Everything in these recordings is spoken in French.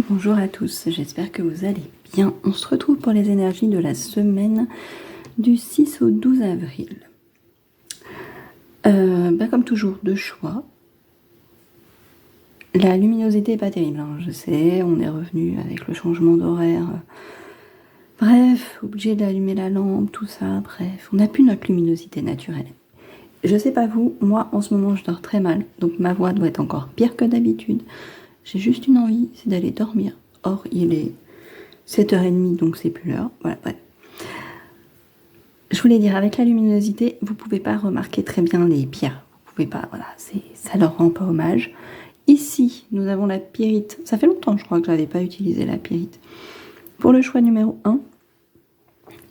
Et bonjour à tous, j'espère que vous allez bien. On se retrouve pour les énergies de la semaine du 6 au 12 avril. Comme toujours, deux choix. La luminosité n'est pas terrible, hein, je sais, on est revenu avec le changement d'horaire. Bref, obligé d'allumer la lampe, tout ça, bref, on n'a plus notre luminosité naturelle. Je sais pas vous, moi en ce moment je dors très mal, donc ma voix doit être encore pire que d'habitude. J'ai juste une envie, c'est d'aller dormir. Or, il est 7h30, donc c'est plus l'heure. Voilà, bref. Je voulais dire, avec la luminosité, vous pouvez pas remarquer très bien les pierres. Vous pouvez pas, voilà, ça leur rend pas hommage. Ici, nous avons la pyrite. Ça fait longtemps, je crois, que je n'avais pas utilisé la pyrite. Pour le choix numéro 1,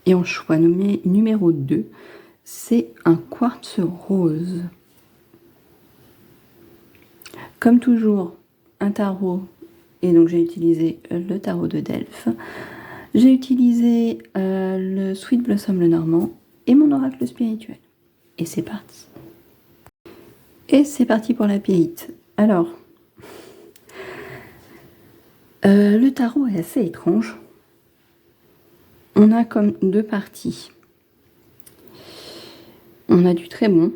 et en choix numéro 2, c'est un quartz rose. Comme toujours, un tarot, et donc j'ai utilisé le tarot de Delphes. J'ai utilisé le Sweet Blossom le Normand et mon oracle spirituel. Et c'est parti. Et c'est parti pour la pyrite. Alors, le tarot est assez étrange. On a comme deux parties. On a du très bon,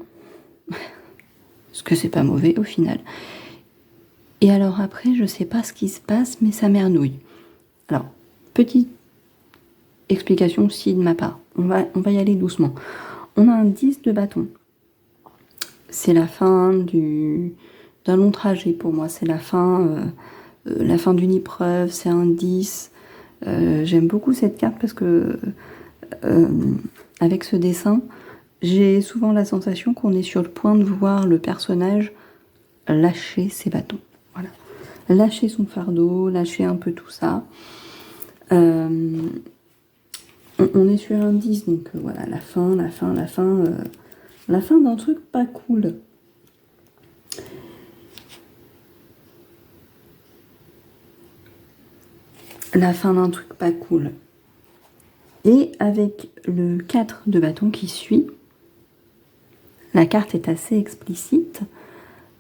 parce que c'est pas mauvais au final. Et alors après, je sais pas ce qui se passe, mais ça mernouille. Alors, petite explication aussi de ma part. On va y aller doucement. On a un 10 de bâton. C'est la fin d'un long trajet pour moi. C'est la fin d'une épreuve. C'est un 10. J'aime beaucoup cette carte parce que avec ce dessin, j'ai souvent la sensation qu'on est sur le point de voir le personnage lâcher ses bâtons. Voilà. Lâcher son fardeau, lâcher un peu tout ça. On est sur un 10, donc voilà, la fin d'un truc pas cool. La fin d'un truc pas cool. Et avec le 4 de bâton qui suit, la carte est assez explicite.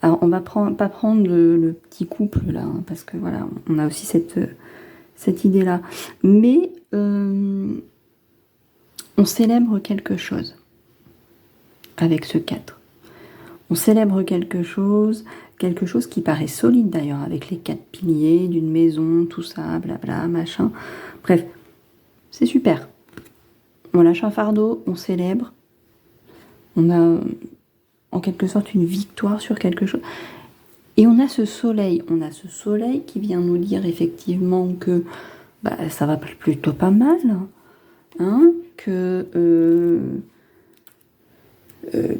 Alors on va pas prendre le petit couple là, hein, parce que voilà, on a aussi cette idée-là. Mais on célèbre quelque chose avec ce 4. On célèbre quelque chose qui paraît solide d'ailleurs, avec les 4 piliers d'une maison, tout ça, blabla, machin. Bref, c'est super. On lâche un fardeau, on célèbre. On a en quelque sorte une victoire sur quelque chose. Et on a ce soleil qui vient nous dire effectivement que ça va plutôt pas mal, hein,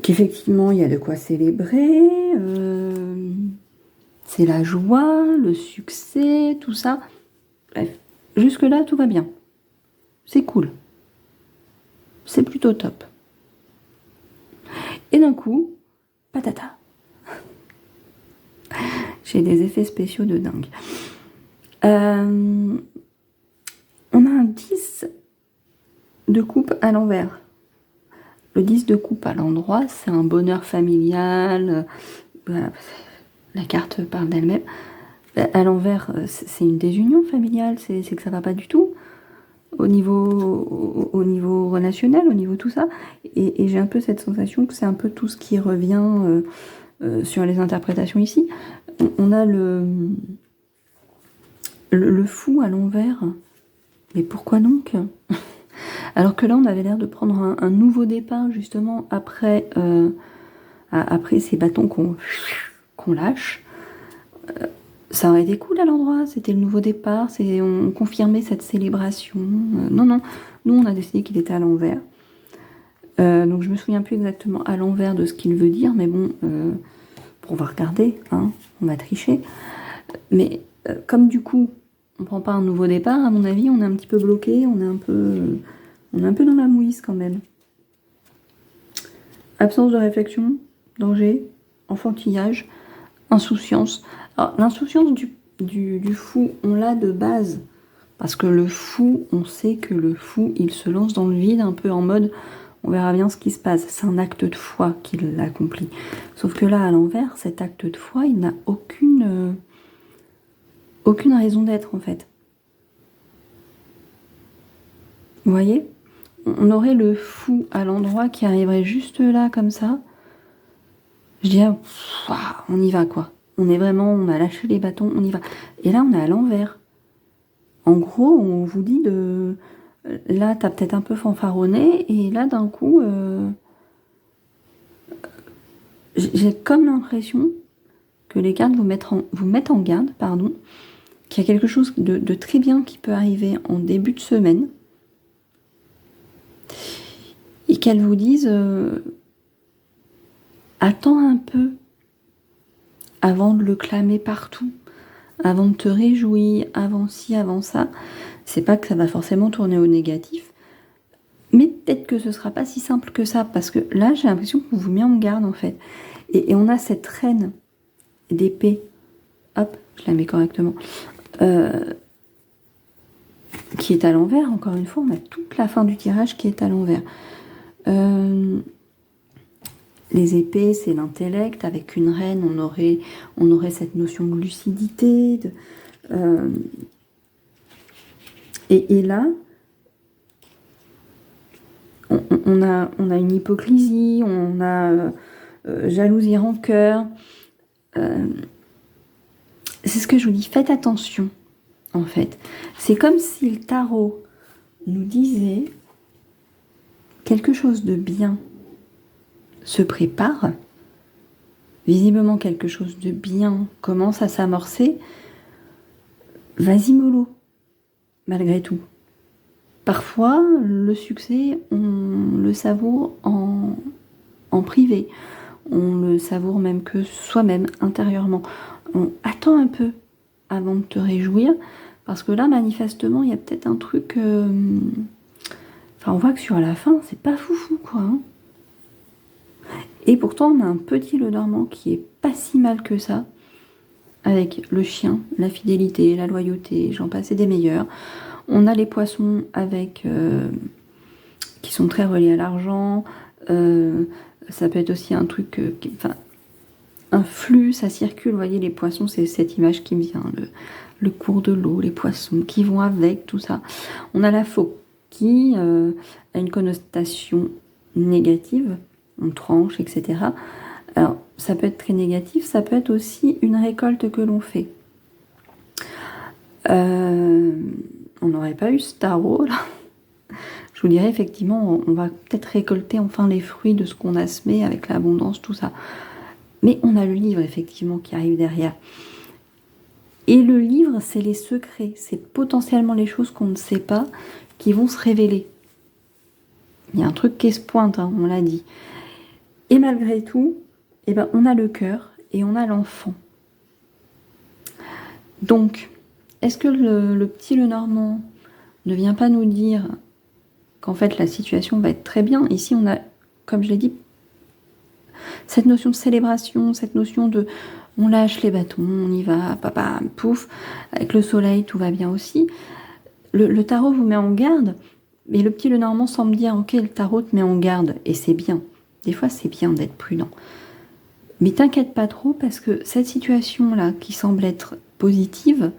qu'effectivement il y a de quoi célébrer, c'est la joie, le succès, tout ça. Bref, jusque-là tout va bien. C'est cool. C'est plutôt top. Et d'un coup, patata. J'ai des effets spéciaux de dingue. On a un 10 de coupe à l'envers. Le 10 de coupe à l'endroit, c'est un bonheur familial. Voilà. La carte parle d'elle-même. À l'envers, c'est une désunion familiale, c'est que ça va pas du tout. Au niveau relationnel, au niveau tout ça. Et j'ai un peu cette sensation que c'est un peu tout ce qui revient sur les interprétations ici. On a le fou à l'envers. Mais pourquoi donc? Alors que là, on avait l'air de prendre un nouveau départ, justement, après ces bâtons qu'on lâche. Ça aurait été cool à l'endroit, c'était le nouveau départ, on confirmait cette célébration. Non, nous on a décidé qu'il était à l'envers. Donc je me souviens plus exactement à l'envers de ce qu'il veut dire, mais bon, on va regarder, hein, on va tricher. Mais comme du coup, on prend pas un nouveau départ, à mon avis, on est un petit peu bloqué, on est un peu dans la mouise quand même. Absence de réflexion, danger, enfantillage, insouciance. Alors, l'insouciance du fou, on l'a de base. Parce que le fou, on sait que le fou, il se lance dans le vide un peu en mode on verra bien ce qui se passe. C'est un acte de foi qu'il accomplit. Sauf que là, à l'envers, cet acte de foi, il n'a aucune aucune raison d'être en fait. Vous voyez? On aurait le fou à l'endroit qui arriverait juste là comme ça. Je dirais, on y va quoi. On a lâché les bâtons, on y va. Et là, on est à l'envers. En gros, on vous dit de... Là, t'as peut-être un peu fanfaronné, et là, d'un coup, j'ai comme l'impression que les cartes vous mettent en garde, pardon, qu'il y a quelque chose de très bien qui peut arriver en début de semaine, et qu'elles vous disent attends un peu avant de le clamer partout, avant de te réjouir, avant ci, avant ça. C'est pas que ça va forcément tourner au négatif, mais peut-être que ce sera pas si simple que ça, parce que là, j'ai l'impression qu'on vous met en garde, en fait. Et on a cette reine d'épée, hop, je la mets correctement, qui est à l'envers, encore une fois, on a toute la fin du tirage qui est à l'envers. Les épées, c'est l'intellect. Avec une reine, on aurait cette notion de lucidité. Et là, on a une hypocrisie, on a jalousie, rancœur. C'est ce que je vous dis, faites attention, en fait. C'est comme si le tarot nous disait quelque chose de bien se prépare, visiblement quelque chose de bien commence à s'amorcer, vas-y mollo, malgré tout. Parfois, le succès, on le savoure en privé, on le savoure même que soi-même, intérieurement. On attend un peu avant de te réjouir, parce que là, manifestement, il y a peut-être un truc... Enfin, on voit que sur la fin, c'est pas foufou, quoi. Hein. Et pourtant, on a un petit Lenormand qui est pas si mal que ça, avec le chien, la fidélité, la loyauté, j'en passe et des meilleurs. On a les poissons avec qui sont très reliés à l'argent. Ça peut être aussi un truc, un flux, ça circule. Vous voyez, les poissons, c'est cette image qui me vient, le cours de l'eau, les poissons qui vont avec, tout ça. On a la faux qui a une connotation négative, on tranche, etc. Alors, ça peut être très négatif, ça peut être aussi une récolte que l'on fait. On n'aurait pas eu ce tarot, là. Je vous dirais, effectivement, on va peut-être récolter enfin les fruits de ce qu'on a semé avec l'abondance, tout ça. Mais on a le livre, effectivement, qui arrive derrière. Et le livre, c'est les secrets, c'est potentiellement les choses qu'on ne sait pas qui vont se révéler. Il y a un truc qui se pointe, hein, on l'a dit. Et malgré tout, eh ben, on a le cœur et on a l'enfant. Donc, est-ce que le petit Lenormand ne vient pas nous dire qu'en fait la situation va être très bien? Ici, on a, comme je l'ai dit, cette notion de célébration, cette notion de on lâche les bâtons, on y va, papa, pouf, avec le soleil, tout va bien aussi. Le tarot vous met en garde, mais le petit Lenormand semble dire, ok, le tarot te met en garde, et c'est bien. Des fois, c'est bien d'être prudent. Mais t'inquiète pas trop, parce que cette situation-là, qui semble être positive,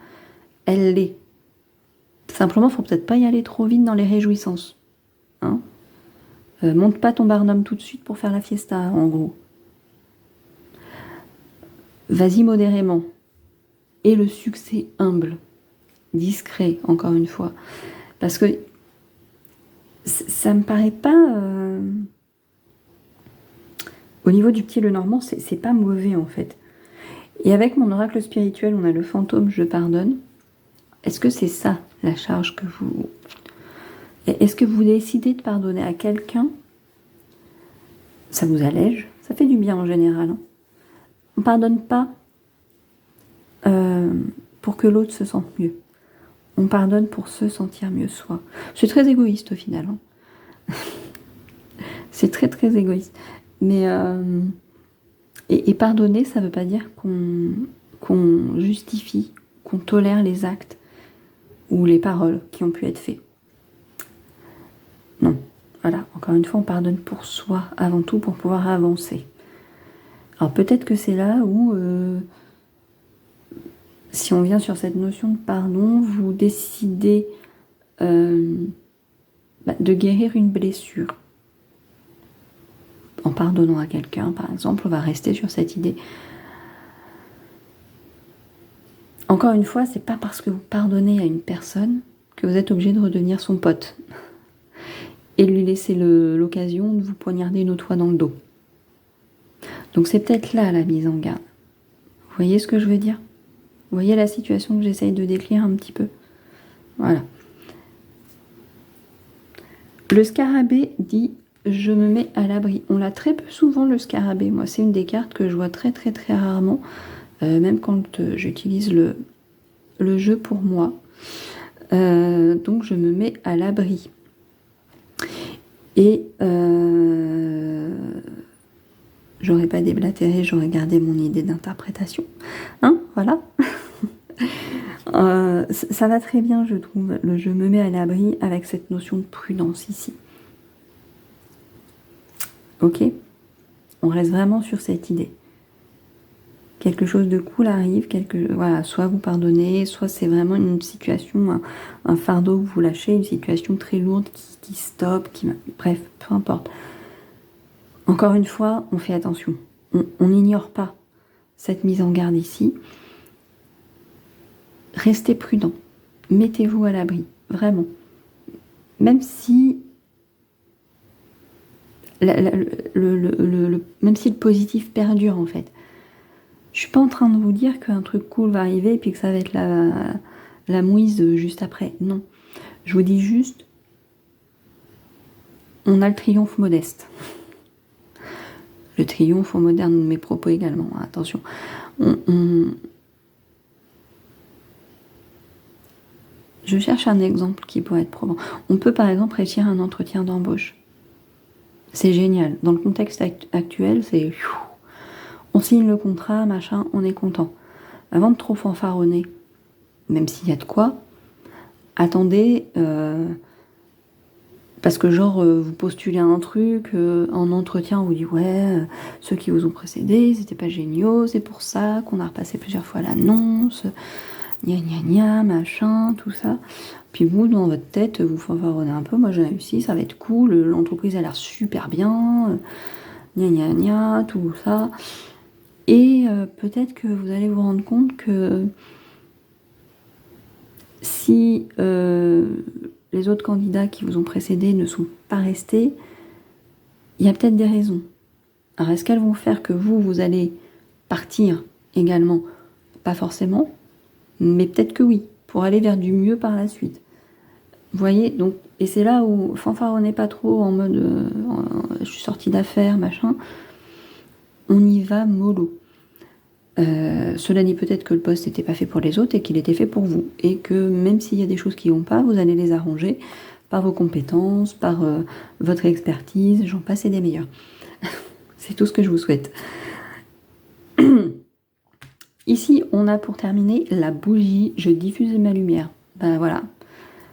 elle l'est. Simplement, faut peut-être pas y aller trop vite dans les réjouissances. Hein, monte pas ton barnum tout de suite pour faire la fiesta, en gros. Vas-y modérément. Et le succès humble, discret, encore une fois. Parce que ça me paraît pas... Au niveau du petit Lenormand, c'est pas mauvais, en fait. Et avec mon oracle spirituel, on a le fantôme, je pardonne. Est-ce que c'est ça, la charge que vous... Est-ce que vous décidez de pardonner à quelqu'un? Ça vous allège, ça fait du bien en général. Hein. On pardonne pas pour que l'autre se sente mieux. On pardonne pour se sentir mieux soi. C'est très égoïste au final. Hein. C'est très très égoïste. Mais et pardonner, ça veut pas dire qu'on justifie, qu'on tolère les actes ou les paroles qui ont pu être faits. Non. Voilà, encore une fois, on pardonne pour soi, avant tout pour pouvoir avancer. Alors peut-être que c'est là où si on vient sur cette notion de pardon, vous décidez de guérir une blessure. En pardonnant à quelqu'un, par exemple, on va rester sur cette idée. Encore une fois, c'est pas parce que vous pardonnez à une personne que vous êtes obligé de redevenir son pote et lui laisser l'occasion de vous poignarder une autre fois dans le dos. Donc c'est peut-être là la mise en garde. Vous voyez ce que je veux dire? Vous voyez la situation que j'essaye de décrire un petit peu? Voilà. Le scarabée dit « je me mets à l'abri ». On l'a très peu souvent, le scarabée. Moi, c'est une des cartes que je vois très très très rarement, même quand j'utilise le jeu pour moi. Donc, je me mets à l'abri. Et j'aurais pas déblatéré, j'aurais gardé mon idée d'interprétation. Hein, voilà. Ça va très bien, je trouve, le je me mets à l'abri avec cette notion de prudence ici. Ok? On reste vraiment sur cette idée. Quelque chose de cool arrive, voilà, soit vous pardonnez, soit c'est vraiment une situation, un fardeau que vous lâchez, une situation très lourde qui stoppe, bref, peu importe. Encore une fois, on fait attention. On n'ignore pas cette mise en garde ici. Restez prudent. Mettez-vous à l'abri, vraiment. Même si même si le positif perdure, en fait. Je suis pas en train de vous dire qu'un truc cool va arriver et puis que ça va être la mouise juste après. Non. Je vous dis juste, on a le triomphe modeste. Le triomphe au moderne de mes propos également, hein, attention. Je cherche un exemple qui pourrait être probant. On peut par exemple réussir un entretien d'embauche. C'est génial. Dans le contexte actuel, c'est... On signe le contrat, machin, on est content. Avant de trop fanfaronner, même s'il y a de quoi, attendez, parce que genre, vous postulez un truc, en entretien, on vous dit, ouais, ceux qui vous ont précédé, c'était pas géniaux, c'est pour ça qu'on a repassé plusieurs fois l'annonce, gna gna gna, machin, tout ça. Puis vous, dans votre tête, vous fanfaronnez un peu, moi j'ai réussi, ça va être cool, l'entreprise a l'air super bien, gna gna gna, tout ça. Et peut-être que vous allez vous rendre compte que si les autres candidats qui vous ont précédé ne sont pas restés, il y a peut-être des raisons. Alors est-ce qu'elles vont faire que vous allez partir également? Pas forcément, mais peut-être que oui, pour aller vers du mieux par la suite. Vous voyez, donc, et c'est là où fanfaronnez pas trop en mode je suis sortie d'affaires, machin. On y va mollo. Cela dit peut-être que le poste n'était pas fait pour les autres et qu'il était fait pour vous. Et que même s'il y a des choses qui vont pas, vous allez les arranger par vos compétences, par votre expertise, j'en passe et des meilleurs. C'est tout ce que je vous souhaite. Ici, on a pour terminer la bougie. Je diffuse ma lumière. Ben voilà.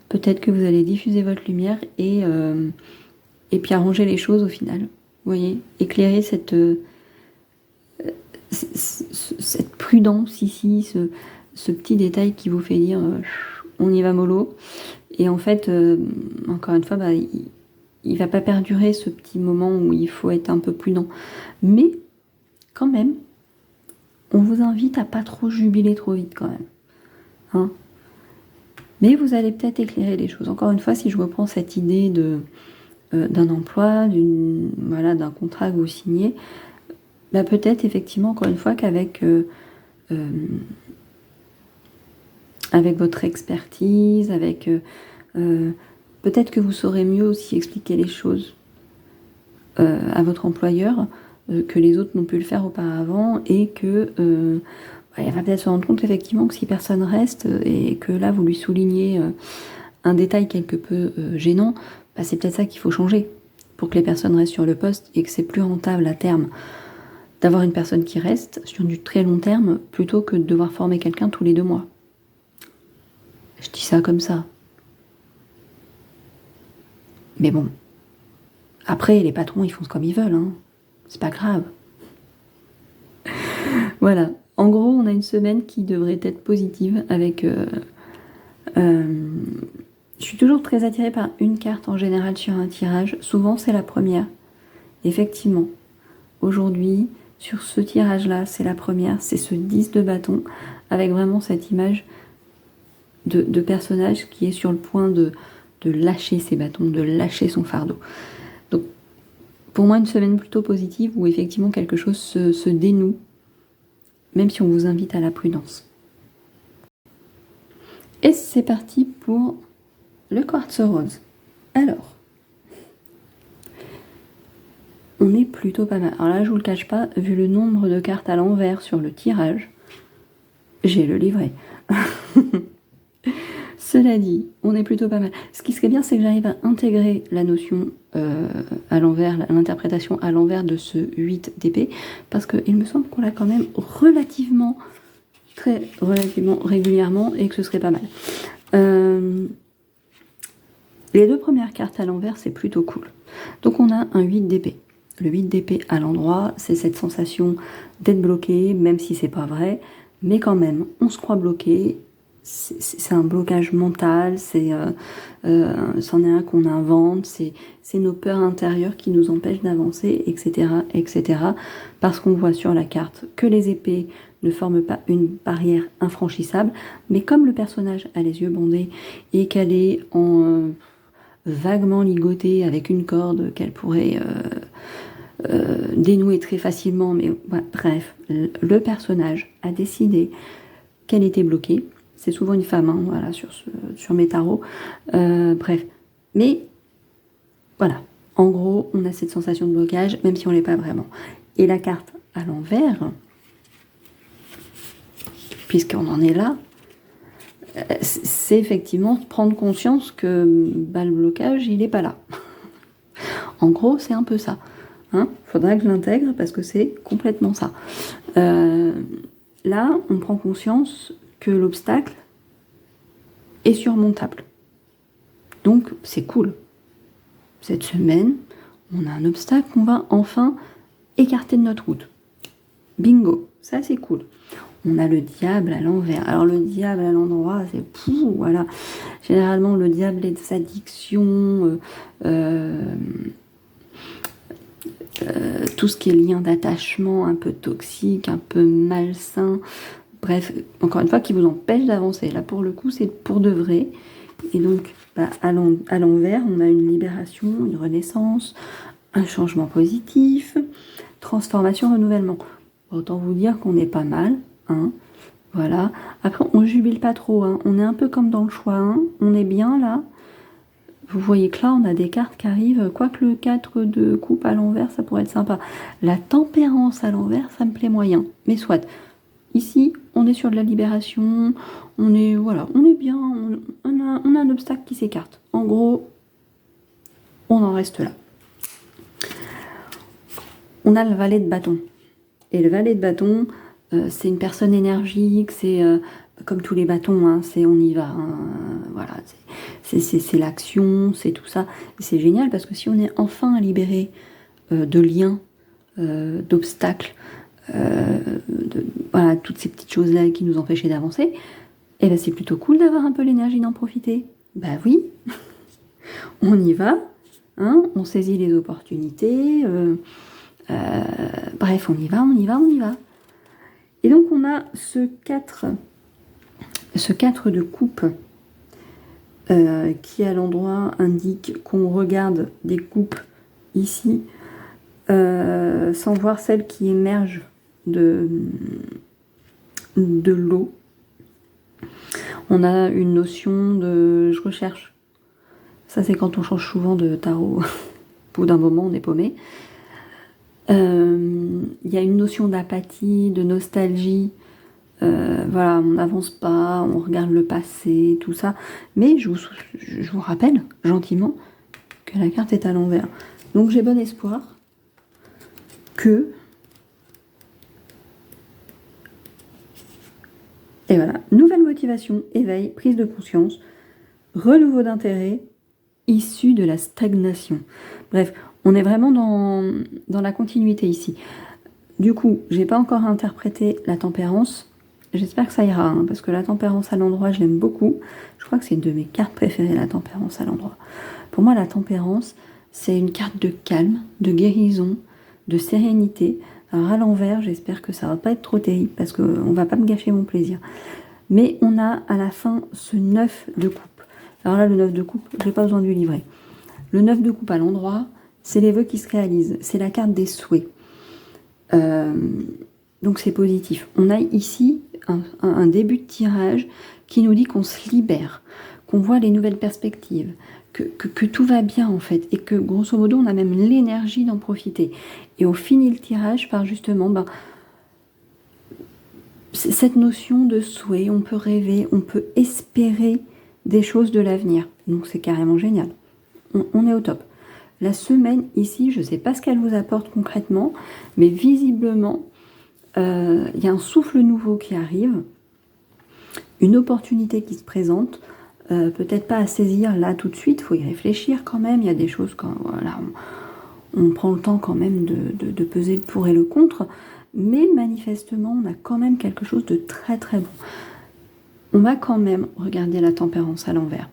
Peut-être que vous allez diffuser votre lumière et puis arranger les choses au final. Vous voyez, éclairer cette prudence ici, ce petit détail qui vous fait dire on y va mollo. Et en fait, encore une fois, il va pas perdurer ce petit moment où il faut être un peu prudent. Mais quand même, on vous invite à pas trop jubiler trop vite quand même. Hein, mais vous allez peut-être éclairer les choses. Encore une fois, si je reprends cette idée d'un emploi, d'un contrat que vous signez, peut-être effectivement, encore une fois, qu'avec avec votre expertise, avec peut-être que vous saurez mieux aussi expliquer les choses à votre employeur que les autres n'ont pu le faire auparavant et que il va peut-être se rendre compte effectivement que si personne reste et que là vous lui soulignez un détail quelque peu gênant, c'est peut-être ça qu'il faut changer pour que les personnes restent sur le poste et que c'est plus rentable à terme d'avoir une personne qui reste sur du très long terme plutôt que de devoir former quelqu'un tous les 2 mois. Je dis ça comme ça. Mais bon, après les patrons ils font comme ils veulent, hein. C'est pas grave. Voilà, En gros, on a une semaine qui devrait être positive avec... je suis toujours très attirée par une carte en général sur un tirage. Souvent, c'est la première. Effectivement, aujourd'hui, sur ce tirage-là, c'est la première. C'est ce 10 de bâton avec vraiment cette image de personnage qui est sur le point de lâcher ses bâtons, de lâcher son fardeau. Donc, pour moi, une semaine plutôt positive où effectivement quelque chose se dénoue, même si on vous invite à la prudence. Et c'est parti pour le quartz rose. Alors, on est plutôt pas mal. Alors là, je vous le cache pas, vu le nombre de cartes à l'envers sur le tirage, j'ai le livret. Cela dit, on est plutôt pas mal. Ce qui serait bien, c'est que j'arrive à intégrer la notion à l'envers, l'interprétation à l'envers de ce 8 d'épée, parce qu'il me semble qu'on l'a quand même relativement régulièrement, et que ce serait pas mal. Les deux premières cartes à l'envers, c'est plutôt cool. Donc on a un 8 d'épée. Le 8 d'épée à l'endroit, c'est cette sensation d'être bloqué, même si c'est pas vrai, mais quand même, on se croit bloqué. C'est un blocage mental, c'en est un qu'on invente, c'est nos peurs intérieures qui nous empêchent d'avancer, etc., etc. Parce qu'on voit sur la carte que les épées ne forment pas une barrière infranchissable, mais comme le personnage a les yeux bandés et qu'elle est vaguement ligotée avec une corde qu'elle pourrait dénouer très facilement, mais ouais, bref, le personnage a décidé qu'elle était bloquée. C'est souvent une femme, hein, voilà, sur mes tarots. Bref. Mais, voilà. En gros, on a cette sensation de blocage, même si on ne l'est pas vraiment. Et la carte à l'envers, puisqu'on en est là, c'est effectivement prendre conscience que le blocage, il n'est pas là. En gros, c'est un peu ça. Hein, faudra que je l'intègre parce que c'est complètement ça. Là, on prend conscience que l'obstacle est surmontable. Donc, c'est cool. Cette semaine, on a un obstacle qu'on va enfin écarter de notre route. Bingo, ça c'est cool. On a le diable à l'envers. Alors le diable à l'endroit, c'est pou, voilà. Généralement, le diable est des addictions, tout ce qui est lien d'attachement un peu toxique, un peu malsain. Bref, encore une fois, qui vous empêche d'avancer. Là, pour le coup, c'est pour de vrai. Et donc, à l'envers, on a une libération, une renaissance, un changement positif, transformation, renouvellement. Autant vous dire qu'on est pas mal. Hein, voilà. Après, on jubile pas trop. Hein. On est un peu comme dans le choix 1. On est bien là. Vous voyez que là, on a des cartes qui arrivent. Quoique le 4 de coupe à l'envers, ça pourrait être sympa. La tempérance à l'envers, ça me plaît moyen. Mais soit. Ici, on est sur de la libération, on est bien, on a un obstacle qui s'écarte. En gros, on en reste là. On a le valet de bâton. Et le valet de bâton, c'est une personne énergique, c'est comme tous les bâtons, hein, c'est on y va. Hein, voilà, c'est l'action, c'est tout ça. Et c'est génial parce que si on est enfin libéré de liens, d'obstacles, voilà, toutes ces petites choses-là qui nous empêchaient d'avancer, et ben c'est plutôt cool d'avoir un peu l'énergie d'en profiter. Bah oui, on y va, hein, on saisit les opportunités, bref, on y va. Et donc on a ce 4 de coupe qui à l'endroit indique qu'on regarde des coupes ici, sans voir celles qui émergent de l'eau. On a une notion de... Je recherche. Ça, c'est quand on change souvent de tarot. Au bout d'un moment, on est paumé. Il y a une notion d'apathie, de nostalgie. Voilà, on n'avance pas, on regarde le passé, tout ça. Mais je vous rappelle, gentiment, que la carte est à l'envers. Donc, j'ai bon espoir que... Et voilà, nouvelle motivation, éveil, prise de conscience, renouveau d'intérêt, issu de la stagnation. Bref, on est vraiment dans la continuité ici. Du coup, j'ai pas encore interprété la tempérance. J'espère que ça ira, hein, parce que la tempérance à l'endroit, je l'aime beaucoup. Je crois que c'est une de mes cartes préférées, la tempérance à l'endroit. Pour moi, la tempérance, c'est une carte de calme, de guérison, de sérénité. Alors à l'envers, j'espère que ça va pas être trop terrible, parce qu'on va pas me gâcher mon plaisir. Mais on a à la fin ce 9 de coupe. Alors là, le 9 de coupe, je n'ai pas besoin de lui livrer. Le 9 de coupe à l'endroit, c'est les vœux qui se réalisent. C'est la carte des souhaits. Donc c'est positif. On a ici un début de tirage qui nous dit qu'on se libère, qu'on voit les nouvelles perspectives, que tout va bien en fait, et que grosso modo on a même l'énergie d'en profiter. Et on finit le tirage par justement cette notion de souhait, on peut rêver, on peut espérer des choses de l'avenir. Donc c'est carrément génial. On est au top. La semaine ici, je ne sais pas ce qu'elle vous apporte concrètement, mais visiblement, il y a un souffle nouveau qui arrive, une opportunité qui se présente, peut-être pas à saisir là tout de suite, il faut y réfléchir quand même, il y a des choses quand voilà, on prend le temps quand même de peser le pour et le contre, mais manifestement on a quand même quelque chose de très très bon. On va quand même regarder la tempérance à l'envers.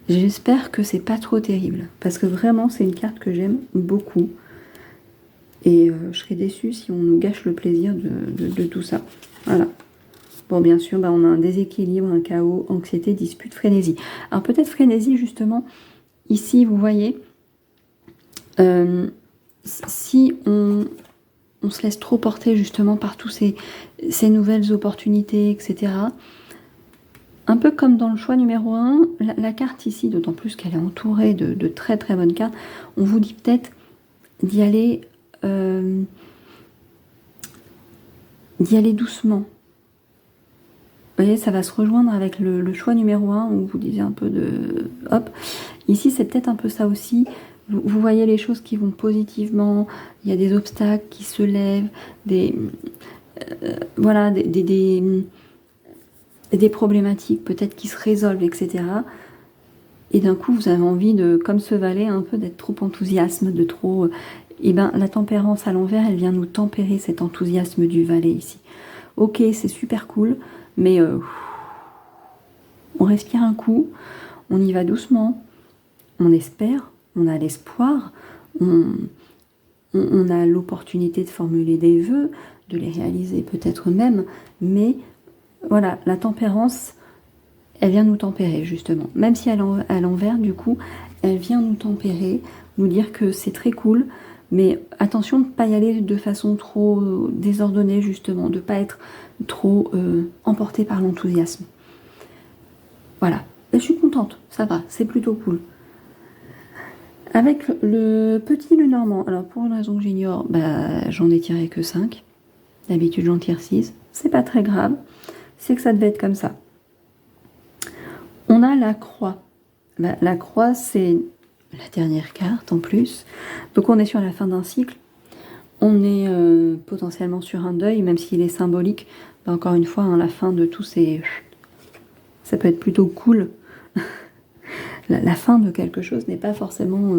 J'espère que c'est pas trop terrible, parce que vraiment c'est une carte que j'aime beaucoup. Et je serais déçue si on nous gâche le plaisir de tout ça. Voilà. Bon, bien sûr, on a un déséquilibre, un chaos, anxiété, dispute, frénésie. Alors peut-être frénésie, justement, ici, vous voyez, si on se laisse trop porter, justement, par tous ces nouvelles opportunités, etc., un peu comme dans le choix numéro 1, la carte ici, d'autant plus qu'elle est entourée de très très bonnes cartes, on vous dit peut-être d'y aller doucement. Vous voyez, ça va se rejoindre avec le choix numéro 1 où vous disiez un peu de... Hop. Ici, c'est peut-être un peu ça aussi. Vous voyez les choses qui vont positivement. Il y a des obstacles qui se lèvent, voilà, des problématiques peut-être qui se résolvent, etc. Et d'un coup, vous avez envie de, comme ce valet, un peu d'être trop enthousiasme, de trop... Et ben, la tempérance à l'envers, elle vient nous tempérer cet enthousiasme du valet ici. Ok, c'est super cool, mais on respire un coup, on y va doucement, on espère, on a l'espoir, on a l'opportunité de formuler des vœux, de les réaliser peut-être même, mais voilà, la tempérance, elle vient nous tempérer justement. Même si à l'envers, du coup, elle vient nous tempérer, nous dire que c'est très cool, mais attention de ne pas y aller de façon trop désordonnée justement, de ne pas être trop emporté par l'enthousiasme. Voilà, et je suis contente, ça va, c'est plutôt cool. Avec le petit Lenormand, alors pour une raison que j'ignore, j'en ai tiré que 5. D'habitude j'en tire 6, c'est pas très grave, c'est que ça devait être comme ça. On a la croix. La croix, c'est la dernière carte en plus. Donc on est sur la fin d'un cycle. On est potentiellement sur un deuil, même s'il est symbolique. Encore une fois, la fin de tous ces... Ça peut être plutôt cool. La fin de quelque chose n'est pas forcément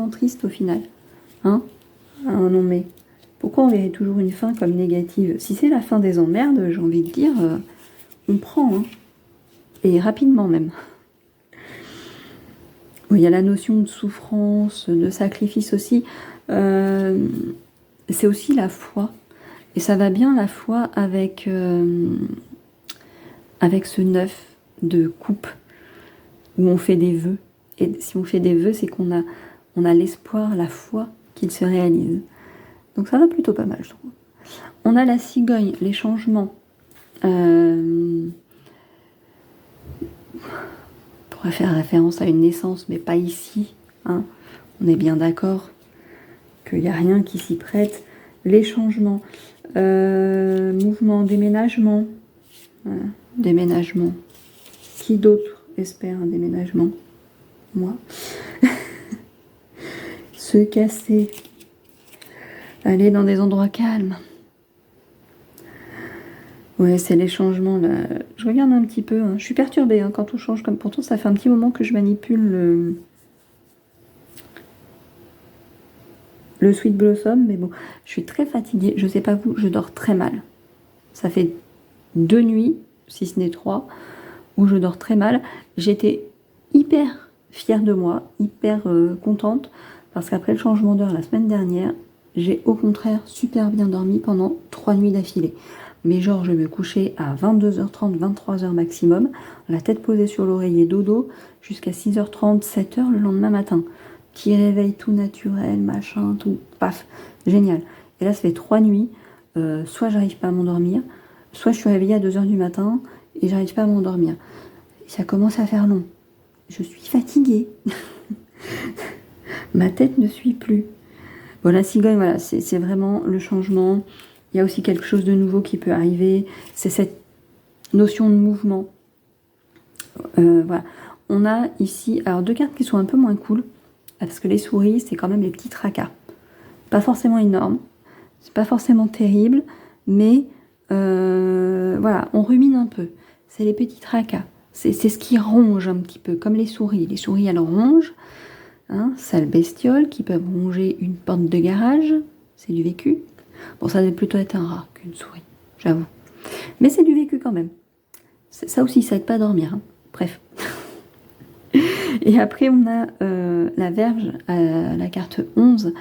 triste au final. Hein? Ah non mais, pourquoi on verrait toujours une fin comme négative? Si c'est la fin des emmerdes, j'ai envie de dire, on prend. Hein. Et rapidement même. Il y a la notion de souffrance, de sacrifice aussi. C'est aussi la foi. Et ça va bien la foi avec ce 9 de coupe où on fait des vœux. Et si on fait des vœux, c'est qu'on a l'espoir, la foi qu'ils se réalisent. Donc ça va plutôt pas mal, je trouve. On a la cigogne, les changements. On pourrait faire référence à une naissance, mais pas ici. Hein. On est bien d'accord qu'il n'y a rien qui s'y prête. Les changements. Mouvement, déménagement. Voilà. Déménagement. Qui d'autre espère un déménagement? Moi. Se casser. Aller dans des endroits calmes. Ouais, c'est les changements là. Je regarde un petit peu. Hein. Je suis perturbée hein, quand on change comme. Pourtant, ça fait un petit moment que je manipule le Sweet Blossom, mais bon, je suis très fatiguée. Je sais pas vous, je dors très mal. Ça fait 2 nuits, si ce n'est 3, où je dors très mal. J'étais hyper fière de moi, hyper contente, parce qu'après le changement d'heure la semaine dernière, j'ai au contraire super bien dormi pendant 3 nuits d'affilée. Mais genre, je me couchais à 22h30, 23h maximum, la tête posée sur l'oreiller dodo, jusqu'à 6h30, 7h le lendemain matin. Petit réveil tout naturel, machin, tout, paf, génial. Et là, ça fait 3 nuits, soit j'arrive pas à m'endormir, soit je suis réveillée à 2h du matin et j'arrive pas à m'endormir. Ça commence à faire long. Je suis fatiguée. Ma tête ne suit plus. Voilà, cigogne, voilà, c'est vraiment le changement. Il y a aussi quelque chose de nouveau qui peut arriver. C'est cette notion de mouvement. Voilà. On a ici, alors 2 cartes qui sont un peu moins cool, parce que les souris, c'est quand même les petits tracas. Pas forcément énormes, c'est pas forcément terrible, mais voilà, on rumine un peu. C'est les petits tracas. C'est ce qui ronge un petit peu, comme les souris. Les souris, elles rongent. Hein, sales bestioles qui peuvent ronger une porte de garage. C'est du vécu. Bon, ça devait plutôt être un rat qu'une souris, j'avoue. Mais c'est du vécu quand même. Ça aussi, ça aide pas à dormir. Hein. Bref. Et après, on a la Vierge, la carte 11,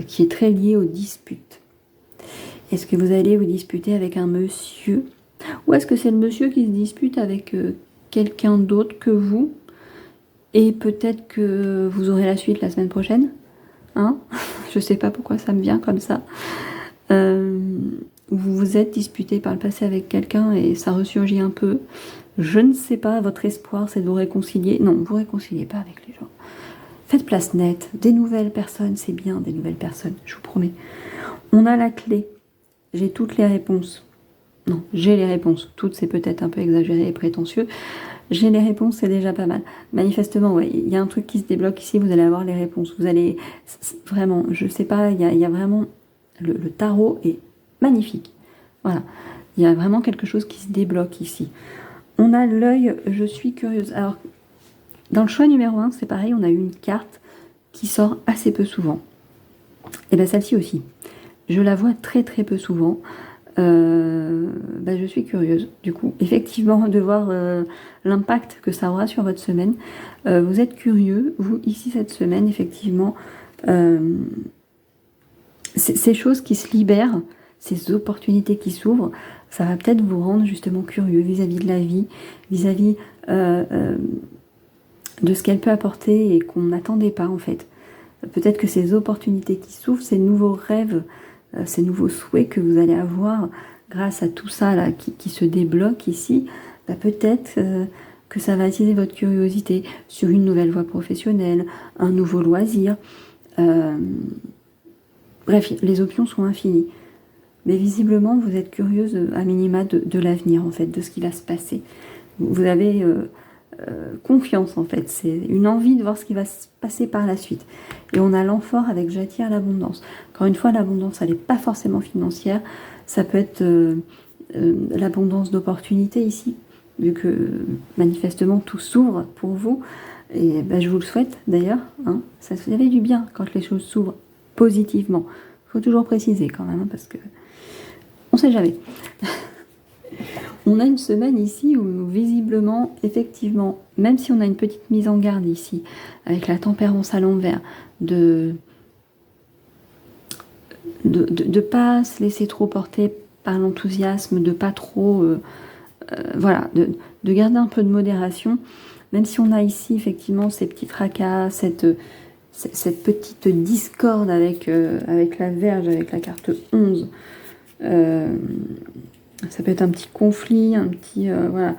qui est très liée aux disputes. Est-ce que vous allez vous disputer avec un monsieur? Ou est-ce que c'est le monsieur qui se dispute avec quelqu'un d'autre que vous? Et peut-être que vous aurez la suite la semaine prochaine, hein? Je sais pas pourquoi ça me vient comme ça. Vous vous êtes disputé par le passé avec quelqu'un et ça ressurgit un peu. Je ne sais pas, votre espoir c'est de vous réconcilier. Non, vous réconciliez pas avec les gens. Faites place nette. Des nouvelles personnes, c'est bien, des nouvelles personnes, je vous promets. On a la clé. J'ai toutes les réponses. Non, j'ai les réponses. Toutes, c'est peut-être un peu exagéré et prétentieux. J'ai les réponses, c'est déjà pas mal. Manifestement, ouais, il y a un truc qui se débloque ici, vous allez avoir les réponses. Vous allez, vraiment, je sais pas, il y a vraiment, le tarot est magnifique. Voilà, il y a vraiment quelque chose qui se débloque ici. On a l'œil, je suis curieuse. Alors, dans le choix numéro 1, c'est pareil, on a eu une carte qui sort assez peu souvent. Et bien celle-ci aussi. Je la vois très très peu souvent. Je suis curieuse du coup effectivement de voir l'impact que ça aura sur votre semaine. Vous êtes curieux vous ici cette semaine effectivement, ces choses qui se libèrent, ces opportunités qui s'ouvrent, ça va peut-être vous rendre justement curieux vis-à-vis de la vie, vis-à-vis de ce qu'elle peut apporter et qu'on n'attendait pas en fait. Peut-être que ces opportunités qui s'ouvrent, ces nouveaux rêves, ces nouveaux souhaits que vous allez avoir grâce à tout ça là qui se débloque ici, peut-être que ça va attiser votre curiosité sur une nouvelle voie professionnelle, un nouveau loisir. Bref, les options sont infinies. Mais visiblement, vous êtes curieuse à minima de l'avenir, en fait, de ce qui va se passer. Vous avez confiance, en fait. C'est une envie de voir ce qui va se passer par la suite. Et on a l'amphore avec j'attire l'abondance. Encore une fois, l'abondance, elle n'est pas forcément financière. Ça peut être l'abondance d'opportunités ici, vu que manifestement tout s'ouvre pour vous. Et je vous le souhaite d'ailleurs. Hein. Ça fait du bien quand les choses s'ouvrent positivement. Il faut toujours préciser quand même, hein, parce que on sait jamais. On a une semaine ici où visiblement, effectivement, même si on a une petite mise en garde ici, avec la tempérance à l'envers, de pas se laisser trop porter par l'enthousiasme, de pas trop, voilà, de garder un peu de modération, même si on a ici effectivement ces petits tracas, cette petite discorde avec la Vierge, avec la carte 11. Ça peut être un petit conflit, un petit... voilà.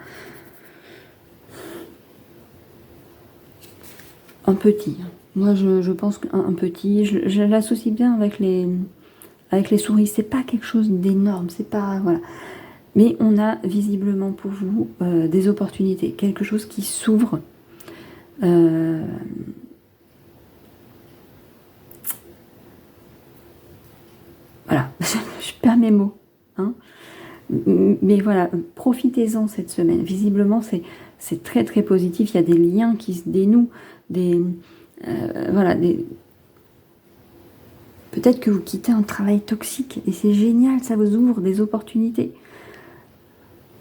Un petit. Moi, je pense qu'un petit... Je l'associe bien avec les souris. C'est pas quelque chose d'énorme, c'est pas... Voilà. Mais on a visiblement pour vous des opportunités, quelque chose qui s'ouvre. Voilà, je perds mes mots. Hein. Mais voilà, profitez-en cette semaine. Visiblement, c'est très très positif. Il y a des liens qui se dénouent, voilà, Peut-être que vous quittez un travail toxique et c'est génial, ça vous ouvre des opportunités.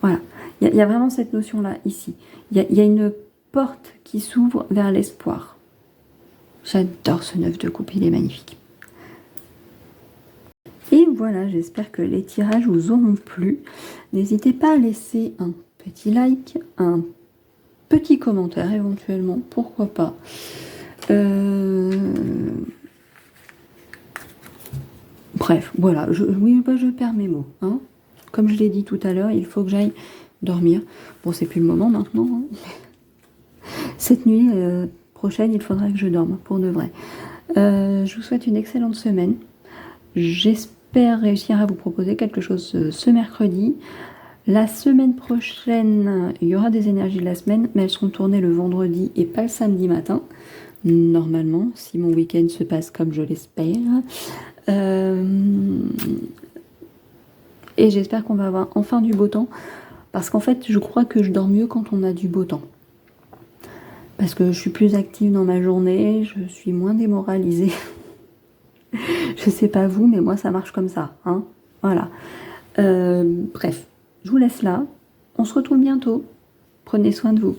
Voilà, il y a vraiment cette notion-là ici. Il y a une porte qui s'ouvre vers l'espoir. J'adore ce 9 de coupe, il est magnifique. Et voilà, j'espère que les tirages vous auront plu. N'hésitez pas à laisser un petit like, un petit commentaire éventuellement, pourquoi pas. Bref, voilà, je perds mes mots. Hein. Comme je l'ai dit tout à l'heure, il faut que j'aille dormir. Bon, c'est plus le moment maintenant. Hein. Cette nuit prochaine, il faudra que je dorme, pour de vrai. Je vous souhaite une excellente semaine. J'espère réussir à vous proposer quelque chose ce mercredi. La semaine prochaine, il y aura des énergies de la semaine, mais elles seront tournées le vendredi et pas le samedi matin. Normalement, si mon week-end se passe comme je l'espère. Et j'espère qu'on va avoir enfin du beau temps. Parce qu'en fait, je crois que je dors mieux quand on a du beau temps. Parce que je suis plus active dans ma journée, je suis moins démoralisée. Je sais pas vous, mais moi ça marche comme ça. Hein, voilà. Bref, je vous laisse là. On se retrouve bientôt. Prenez soin de vous.